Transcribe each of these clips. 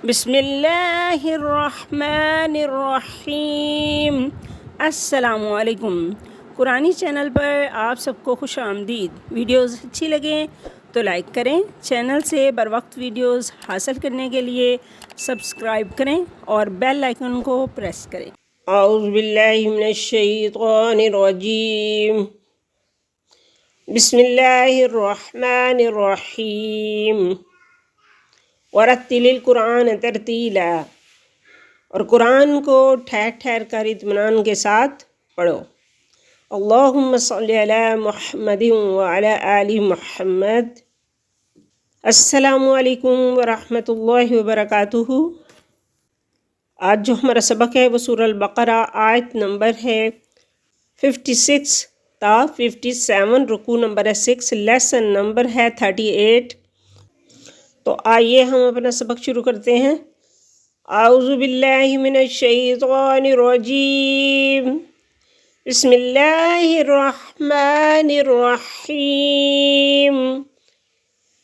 بسم اللہ الرحمن الرحیم۔ السلام علیکم۔ قرآنی چینل پر آپ سب کو خوش آمدید۔ ویڈیوز اچھی لگیں تو لائک کریں، چینل سے بر وقت ویڈیوز حاصل کرنے کے لیے سبسکرائب کریں اور بیل آئیکن کو پریس کریں۔ اعوذ باللہ من الشیطان الرجیم، بسم اللہ الرحمن الرحیم۔ ورتل القرآن ترتیلا، اور قرآن کو ٹھہر ٹھہر کر اطمینان کے ساتھ پڑھو۔ اللہم صلی علی محمد وعلی آل محمد۔ السلام علیکم ورحمۃ اللہ وبرکاتہ۔ آج جو ہمارا سبق ہے وہ سورہ البقرہ آیت نمبر ہے 56 تا 57، رکوع نمبر ہے 6، لیسن نمبر ہے 38۔ تو آئیے ہم اپنا سبق شروع کرتے ہیں۔ اعوذ باللہ من الشیطان الرجیم، بسم اللہ الرحمن الرحیم۔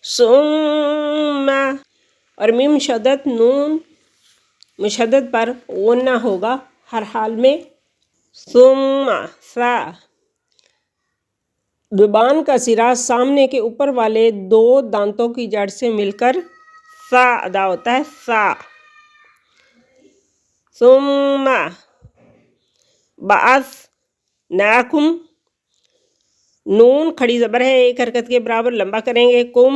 ثم، اور میم شدت نون مشدد پر غنہ ہوگا ہر حال میں۔ ثم ثا، زبان کا سرا سامنے کے اوپر والے دو دانتوں کی جڑ سے مل کر ثا ادا ہوتا ہے، ثا۔ ثم بعثناکم، نون کھڑی زبر ہے، ایک حرکت کے برابر لمبا کریں گے، کم۔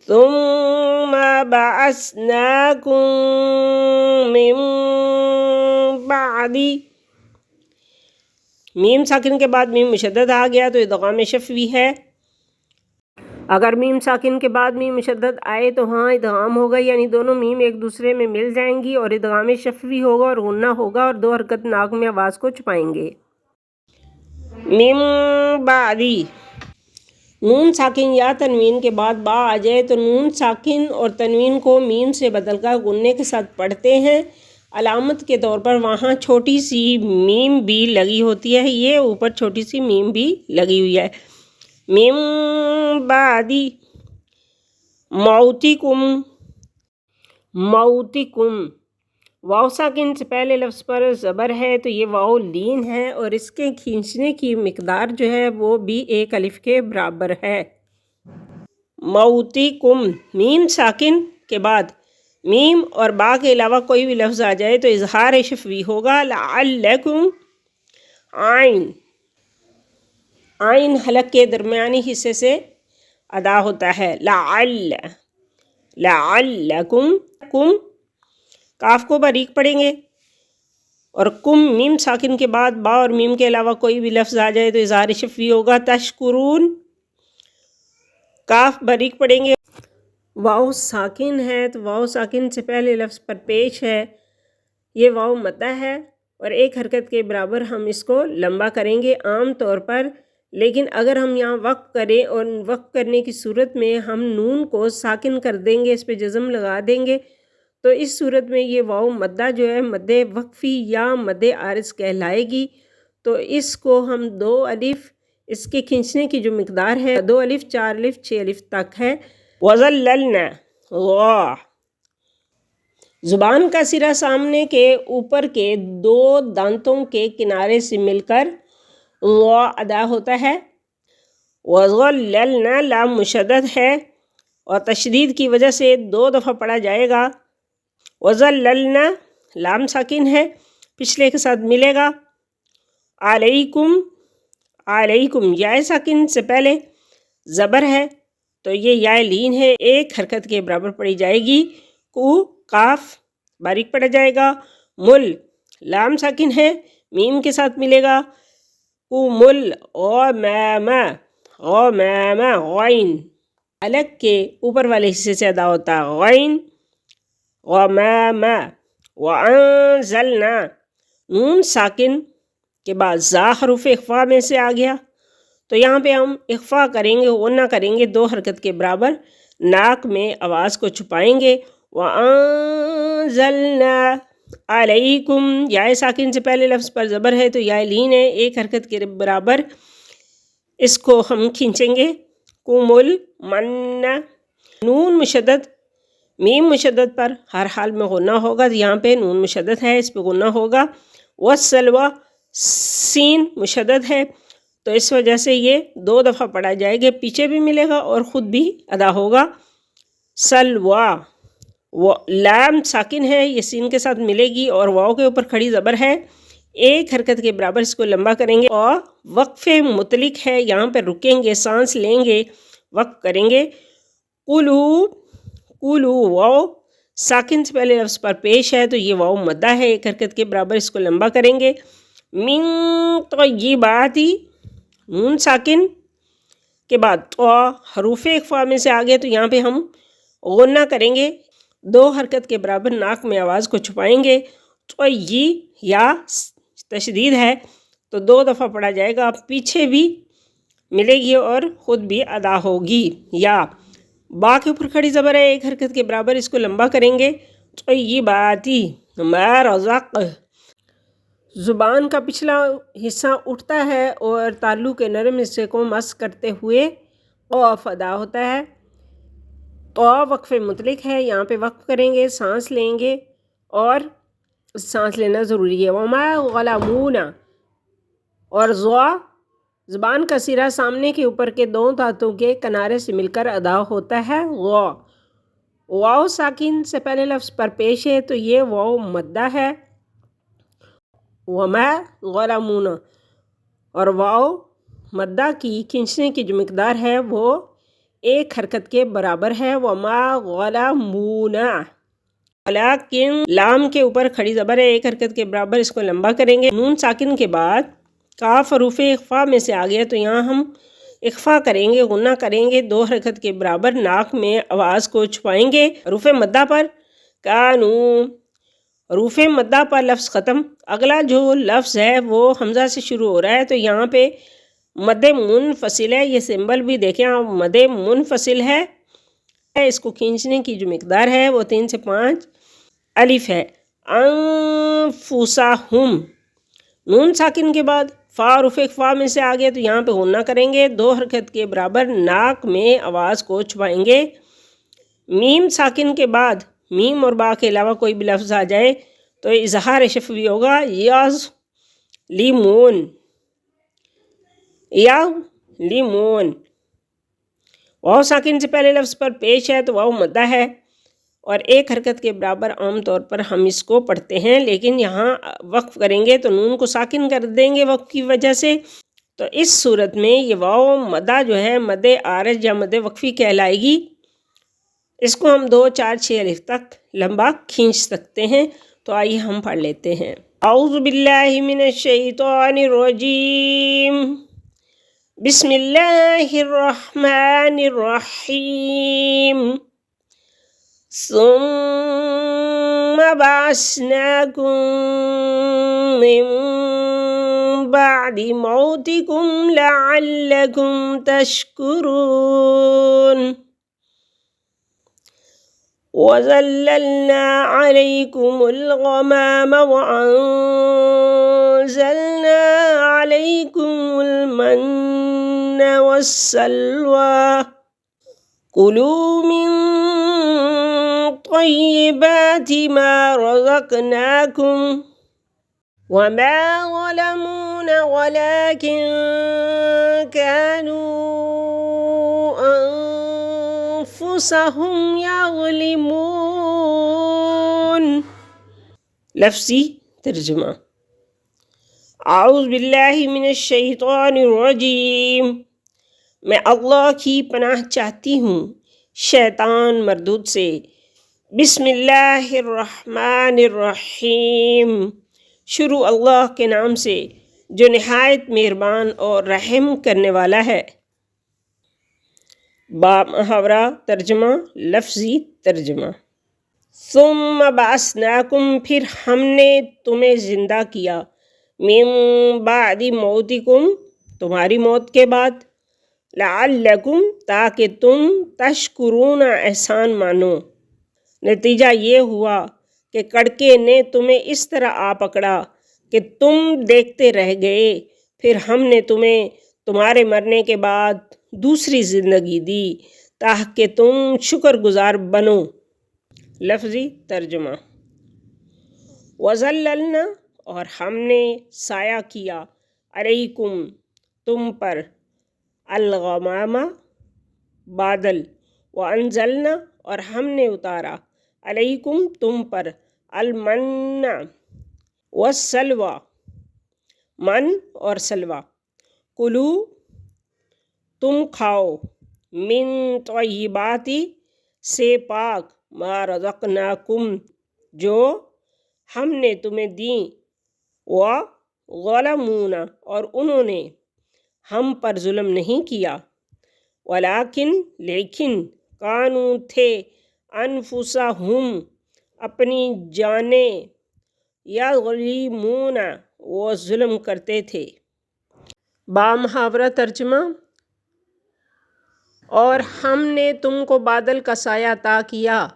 ثم بعثناکم من بعدی، میم ساکن کے بعد میم مشدد آ گیا تو ادغام شفوی ہے۔ اگر میم ساکن کے بعد میم مشدد آئے تو ہاں ادغام ہوگا، یعنی دونوں میم ایک دوسرے میں مل جائیں گی اور ادغام شفوی ہوگا اور غنہ ہوگا اور دو حرکت ناک میں آواز کو چھپائیں گے۔ من بعدی، نون ساکن یا تنوین کے بعد با آ جائے تو نون ساکن اور تنوین کو میم سے بدل کر غنے کے ساتھ پڑھتے ہیں۔ علامت کے طور پر وہاں چھوٹی سی میم بھی لگی ہوتی ہے، یہ اوپر چھوٹی سی میم بھی لگی ہوئی ہے۔ من بعدی موتکم، موتکم، واو ساکن سے پہلے لفظ پر زبر ہے تو یہ واو لین ہے اور اس کے کھینچنے کی مقدار جو ہے وہ بھی ایک الف کے برابر ہے۔ موتکم، میم ساکن کے بعد میم اور با کے علاوہ کوئی بھی لفظ آ جائے تو اظہار شفوی ہوگا۔ لعلکم، عین، عین حلق کے درمیانی حصے سے ادا ہوتا ہے، لعل، لعلکم، کم، کاف کو باریک پڑھیں گے اور کم میم ساکن کے بعد با اور میم کے علاوہ کوئی بھی لفظ آ جائے تو اظہار شفوی ہوگا۔ تشکرون، کاف باریک پڑھیں گے، واو ساکن ہے تو واو ساکن سے پہلے لفظ پر پیش ہے، یہ واو مدہ ہے اور ایک حرکت کے برابر ہم اس کو لمبا کریں گے عام طور پر، لیکن اگر ہم یہاں وقف کریں اور وقف کرنے کی صورت میں ہم نون کو ساکن کر دیں گے، اس پہ جزم لگا دیں گے تو اس صورت میں یہ واو مدہ جو ہے مد وقفی یا مد عارض کہلائے گی۔ تو اس کو ہم دو الف، اس کے کھینچنے کی جو مقدار ہے 2 الف 4 الف 6 الف تک ہے۔ وَظَلَّلْنَا، غا، زبان کا سرا سامنے کے اوپر کے دو دانتوں کے کنارے سے مل کر غا ادا ہوتا ہے۔ وَظَلَّلْنَا، لام مشدد ہے اور تشدید کی وجہ سے 2 دفعہ پڑھا جائے گا۔ وَظَلَّلْنَا، لام ساکن ہے، پچھلے کے ساتھ ملے گا۔ علیکم، علیکم، یا ساکن سے پہلے زبر ہے تو یہ یا لین ہے، ایک حرکت کے برابر پڑھی جائے گی۔ کو، کاف باریک پڑھا جائے گا۔ مل، لام ساکن ہے، میم کے ساتھ ملے گا۔ کو مل، غمام، غمام، غین، حلق کے اوپر والے حصے سے ادا ہوتا ہے، غین، غمام۔ وَأَنزَلْنَا، نون ساکن کے بعد زا حروف اخفا میں سے آ گیا تو یہاں پہ ہم اخفا کریں گے، غنہ کریں گے 2 حرکت کے برابر، ناک میں آواز کو چھپائیں گے۔ وَأَنزَلْنَا علیکم، یا ساکن سے پہلے لفظ پر زبر ہے تو یا لین ہے، ایک حرکت کے برابر اس کو ہم کھینچیں گے۔ کمل، من، نون مشدد میم مشدد پر ہر حال میں غنہ ہوگا، یہاں پہ نون مشدد ہے، اس پہ غنہ ہوگا۔ والسلویٰ سین مشدد ہے، تو اس وجہ سے یہ 2 دفعہ پڑھا جائے گا، پیچھے بھی ملے گا اور خود بھی ادا ہوگا۔ سلویٰ، لام ساکن ہے، یہ سین کے ساتھ ملے گی اور واؤ کے اوپر کھڑی زبر ہے، ایک حرکت کے برابر اس کو لمبا کریں گے، اور وقف مطلق ہے، یہاں پہ رکیں گے، سانس لیں گے، وقف کریں گے۔ قلو، قلو، واؤ ساکن سے پہلے لفظ پر پیش ہے، تو یہ واؤ مدہ ہے، ایک حرکت کے برابر اس کو لمبا کریں گے۔ من طیباتی، نون ساکن کے بعد تو حروف اخفاء میں سے آگے، تو یہاں پہ ہم غنہ کریں گے، 2 حرکت کے برابر ناک میں آواز کو چھپائیں گے۔ تو یا تشدید ہے، تو 2 دفعہ پڑھا جائے گا، پیچھے بھی ملے گی اور خود بھی ادا ہوگی۔ یا با کے اوپر کھڑی زبر ہے، ایک حرکت کے برابر اس کو لمبا کریں گے۔ طیباتی، ما رزق، زبان کا پچھلا حصہ اٹھتا ہے اور تالو کے نرم حصے کو مس کرتے ہوئے قاف ادا ہوتا ہے۔ تو وقف مطلق ہے، یہاں پہ وقف کریں گے، سانس لیں گے اور سانس لینا ضروری ہے۔ وما غلمون، اور زوا زبان کا سرا سامنے کے اوپر کے 2 دانتوں کے کنارے سے مل کر ادا ہوتا ہے۔ واؤ ساکن سے پہلے لفظ پر پیش ہے، تو یہ واؤ مدہ ہے۔ وما غلمون، اور واؤ مدہ کی کھینچنے کی جو مقدار ہے وہ ایک حرکت کے برابر ہے۔ وما غلمون، لیکن لام کے اوپر کھڑی زبر ہے، ایک حرکت کے برابر اس کو لمبا کریں گے۔ نون ساکن کے بعد کاف حروف اخفاء میں سے آگیا، تو یہاں ہم اخفاء کریں گے، غنہ کریں گے، 2 حرکت کے برابر ناک میں آواز کو چھپائیں گے۔ حروف مدہ پر کانو، حروف مدہ پر لفظ ختم۔ اگلا جو لفظ ہے وہ حمزہ سے شروع ہو رہا ہے، تو یہاں پہ مد منفصل ہے، یہ سمبل بھی دیکھیں آپ، مد منفصل ہے، اس کو کھینچنے کی جو مقدار ہے وہ 3 سے 5 الف ہے۔ انفسہم، نون ساکن کے بعد فا حروف اخفاء میں سے آگے، تو یہاں پہ غنہ کریں گے، 2 حرکت کے برابر ناک میں آواز کو چھپائیں گے۔ میم ساکن کے بعد میم اور با کے علاوہ کوئی بھی لفظ آ جائے تو اظہار شفوی ہوگا، یاز لیمون، یا لیمون۔ واؤ ساکن سے پہلے لفظ پر پیش ہے، تو واؤ مدہ ہے اور ایک حرکت کے برابر عام طور پر ہم اس کو پڑھتے ہیں، لیکن یہاں وقف کریں گے تو نون کو ساکن کر دیں گے وقف کی وجہ سے، تو اس صورت میں یہ واؤ مدہ جو ہے مد عارض یا مد وقفی کہلائے گی۔ اس کو ہم 2 4 6 الف تک لمبا کھینچ سکتے ہیں، تو آئیے ہم پڑھ لیتے ہیں۔ اعوذ باللہ من الشیطان الرجیم، بسم اللہ الرحمن الرحیم۔ ثم بعثناکم من بعد موتکم لعلکم تشکرون۔ وَظَلَّلْنَا عَلَيْكُمُ الْغَمَامَ وَأَنزَلْنَا عَلَيْكُمُ الْمَنَّ وَالسَّلْوَىٰ كُلُوا مِن طَيِّبَاتِ مَا رَزَقْنَاكُمْ وَمَا ظَلَمُونَا وَلَٰكِن كَانُوا أَنفُسَهُمْ يَظْلِمُونَ۔ لفظی ترجمہ۔ اعوذ باللہ من الشیطان الرجیم، میں اللہ کی پناہ چاہتی ہوں شیطان مردود سے۔ بسم اللہ الرحمن الرحیم، شروع اللہ کے نام سے جو نہایت مہربان اور رحم کرنے والا ہے۔ با محاورہ ترجمہ، لفظی ترجمہ۔ ثم بعثناکم، پھر ہم نے تمہیں زندہ کیا، من بعد موتکم، تمہاری موت کے بعد، لعلکم، تاکہ تم تشکرون، احسان مانو۔ نتیجہ یہ ہوا کہ کڑکے نے تمہیں اس طرح آ پکڑا کہ تم دیکھتے رہ گئے، پھر ہم نے تمہیں تمہارے مرنے کے بعد دوسری زندگی دی تاکہ تم شکر گزار بنو۔ لفظی ترجمہ، وَظَلَّلْنَا اور ہم نے سایہ کیا، علیکم تم پر، الغمام بادل، وَأَنزَلْنَا اور ہم نے اتارا، علیکم تم پر، المن والسلوى من اور سلوہ، کلو تم کھاؤ، من طیباتی سے پاک، ما رزقناکم جو ہم نے تمہیں دیں، وظلمون اور انہوں نے ہم پر ظلم نہیں کیا، ولیکن لیکن کانوا تھے، انفسہم اپنی جانیں، یظلمون وہ ظلم کرتے تھے۔ بامحاورہ ترجمہ، اور ہم نے تم کو بادل کا سایہ عطا کیا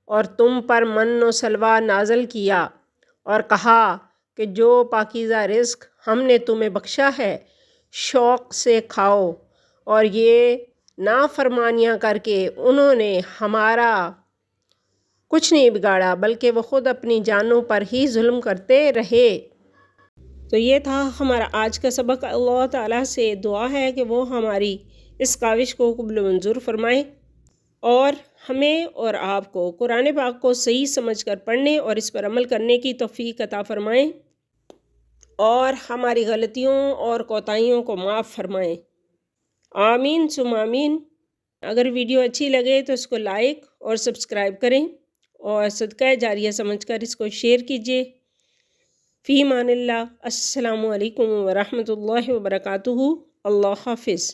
اور تم پر من و سلوہ نازل کیا، اور کہا کہ جو پاکیزہ رزق ہم نے تمہیں بخشا ہے شوق سے کھاؤ، اور یہ نافرمانیاں کر کے انہوں نے ہمارا کچھ نہیں بگاڑا بلکہ وہ خود اپنی جانوں پر ہی ظلم کرتے رہے۔ تو یہ تھا ہمارا آج کا سبق۔ اللہ تعالیٰ سے دعا ہے کہ وہ ہماری اس کاوش کو قبول و منظور فرمائیں، اور ہمیں اور آپ کو قرآن پاک کو صحیح سمجھ کر پڑھنے اور اس پر عمل کرنے کی توفیق عطا فرمائیں، اور ہماری غلطیوں اور کوتاہیوں کو معاف فرمائیں، آمین ثم آمین۔ اگر ویڈیو اچھی لگے تو اس کو لائک اور سبسکرائب کریں، اور صدقہ جاریہ سمجھ کر اس کو شیئر کیجیے۔ فی امان اللہ، السلام علیکم ورحمۃ اللہ وبرکاتہ۔ اللہ حافظ۔